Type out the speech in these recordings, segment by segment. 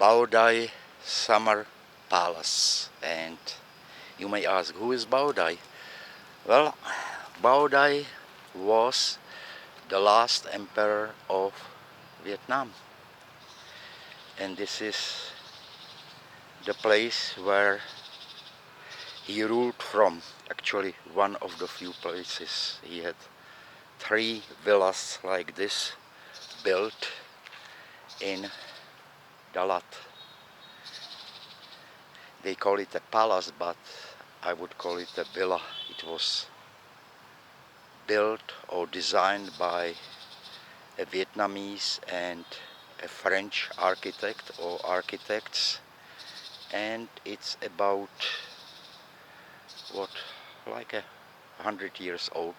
Baodai Summer Palace. And you may ask, who is Baodai? Well, Baodai was the last emperor of Vietnam, and this is the place where he ruled from. Actually, one of the few places. He had 3 villas like this built in Dalat. They call it a palace, but I would call it a villa. It was built or designed by a Vietnamese and a French architect or architects, and it's about what, like 100 years old,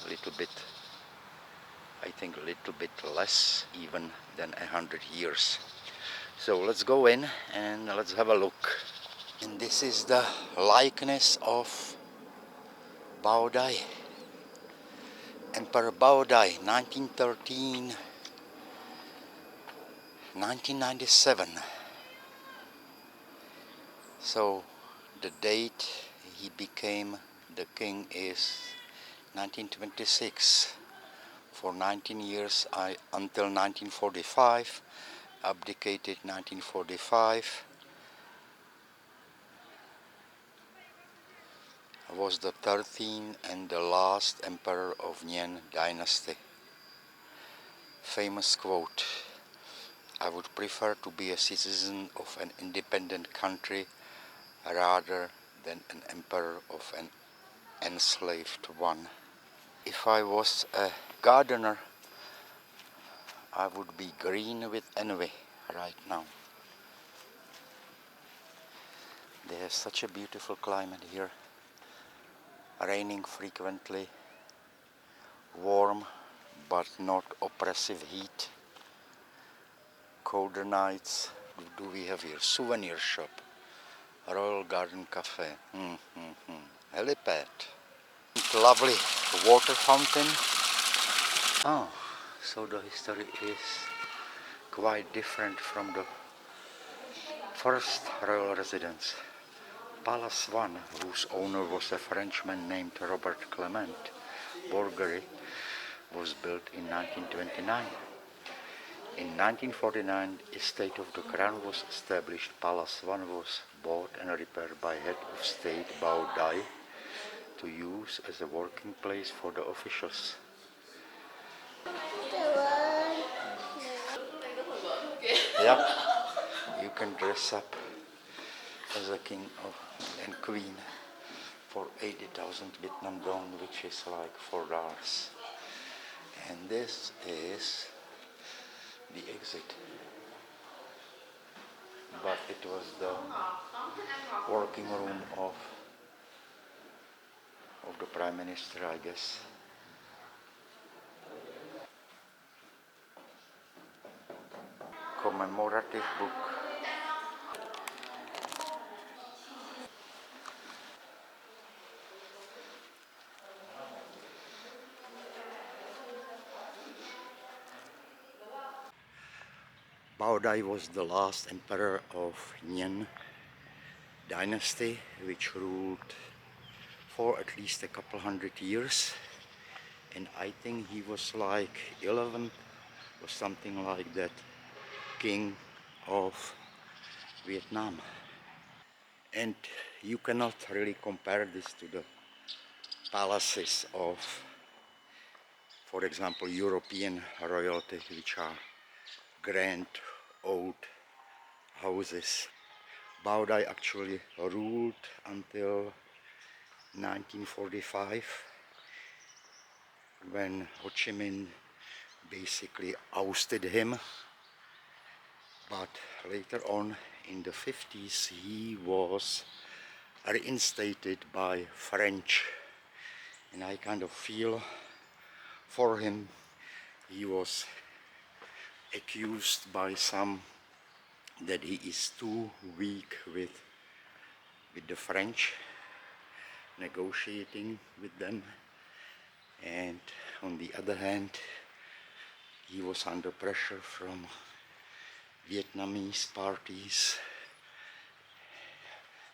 a little bit, I think a little bit less even than 100 years. So let's go in and let's have a look. And this is the likeness of Baodai, Emperor Baodai, 1913 1997. So the date he became the king is 1926. For 19 years until 1945, abdicated 1945, was the 13th and the last emperor of Nguyen dynasty. Famous quote: "I would prefer to be a citizen of an independent country rather than an emperor of an enslaved one." If I was a gardener, I would be green with envy right now. There's such a beautiful climate here. Raining frequently, warm but not oppressive heat. Colder nights. What do we have here? Souvenir shop. Royal Garden Cafe. Helipad. Lovely water fountain. Oh, so the history is quite different from the first royal residence. Palace 1, whose owner was a Frenchman named Robert Clement Bourgerie, was built in 1929. In 1949, Estate of the Crown was established. Palace 1 was bought and repaired by Head of State Bao Dai to use as a working place for the officials. Yeah, you can dress up as a king and queen for 80,000 Vietnam dong, which is like $4. And this is the exit. But it was the working room of the Prime Minister, I guess. Commemorative book. Baodai was the last emperor of Nguyen dynasty, which ruled for at least a couple 100 years. And I think he was like 11th or something like that, king of Vietnam. And you cannot really compare this to the palaces of, for example, European royalty, which are grand old houses. Baodai actually ruled until 1945, when Ho Chi Minh basically ousted him. But later on in the 50s, he was reinstated by French, and I kind of feel for him. He was accused by some that he is too weak with the French, negotiating with them, and on the other hand, he was under pressure from Vietnamese parties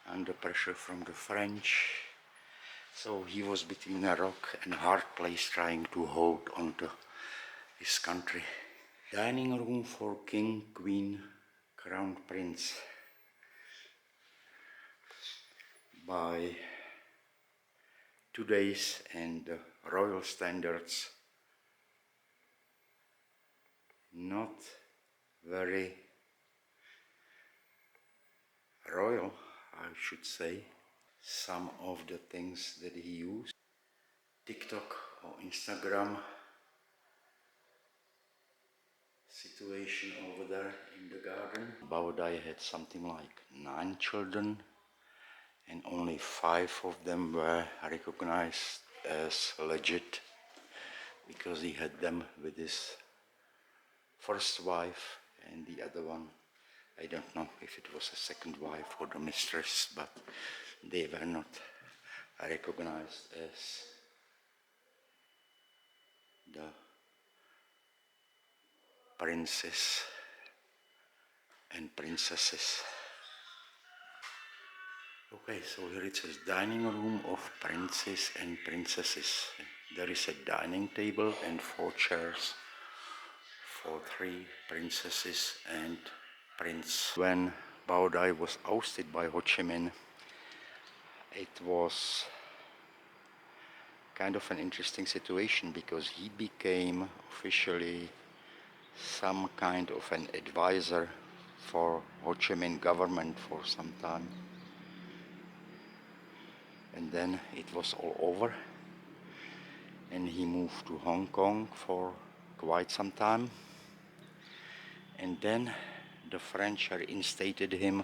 under pressure from the French. So he was between a rock and a hard place trying to hold onto his country. Dining room for King, Queen, Crown Prince by today's and royal standards. Not very royal, I should say. Some of the things that he used, TikTok or Instagram situation over there in the garden. Baudai had something like 9 children, and only 5 of them were recognized as legit because he had them with his first wife, and the other one, I don't know if it was a second wife or the mistress, but they were not recognized as the princes and princesses. Okay, so here it says dining room of princes and princesses. There is a dining table and 4 chairs for 3 princesses and prince. When Bao Dai was ousted by Ho Chi Minh, it was kind of an interesting situation because he became officially some kind of an advisor for Ho Chi Minh government for some time. And then it was all over, and he moved to Hong Kong for quite some time, and then the French reinstated him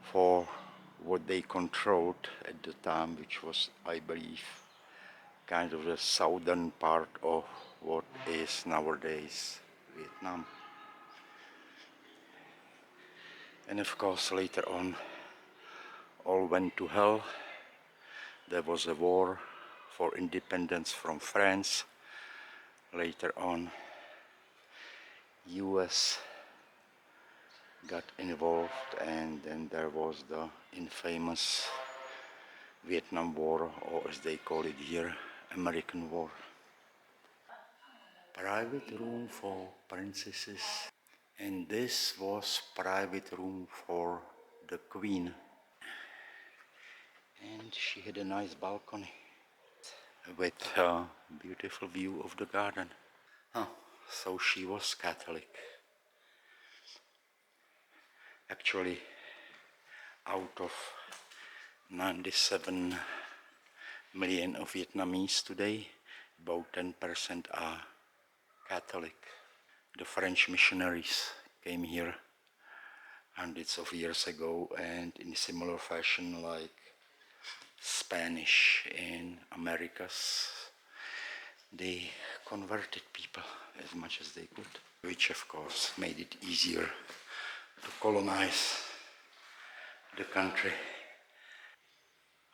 for what they controlled at the time, which was, I believe, kind of the southern part of what is nowadays Vietnam. And of course later on all went to hell. There was a war for independence from France. Later on US got involved, and then there was the infamous Vietnam War, or as they call it here, American War. Private room for princesses, and this was private room for the Queen, and she had a nice balcony with a beautiful view of the garden. So she was Catholic. Actually, out of 97 million of Vietnamese today, about 10% are Catholic. The French missionaries came here hundreds of years ago, and in similar fashion like Spanish in Americas, they converted people as much as they could, which of course made it easier to colonize the country.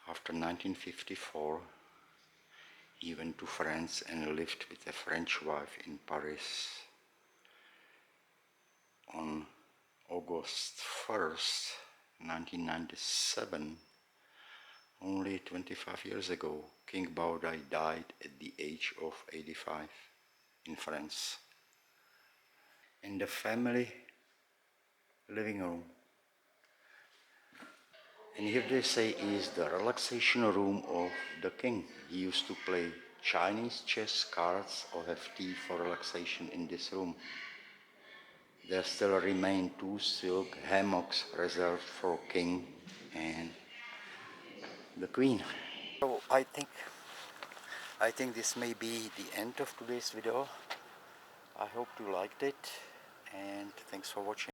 After 1954, he went to France and lived with a French wife in Paris. On August 1st, 1997, only 25 years ago, King Baudai died at the age of 85 in France. In the family living room. And here they say is the relaxation room of the king. He used to play Chinese chess, cards, or have tea for relaxation in this room. There still remain 2 silk hammocks reserved for king and the queen. So I think this may be the end of today's video. I hope you liked it, and thanks for watching.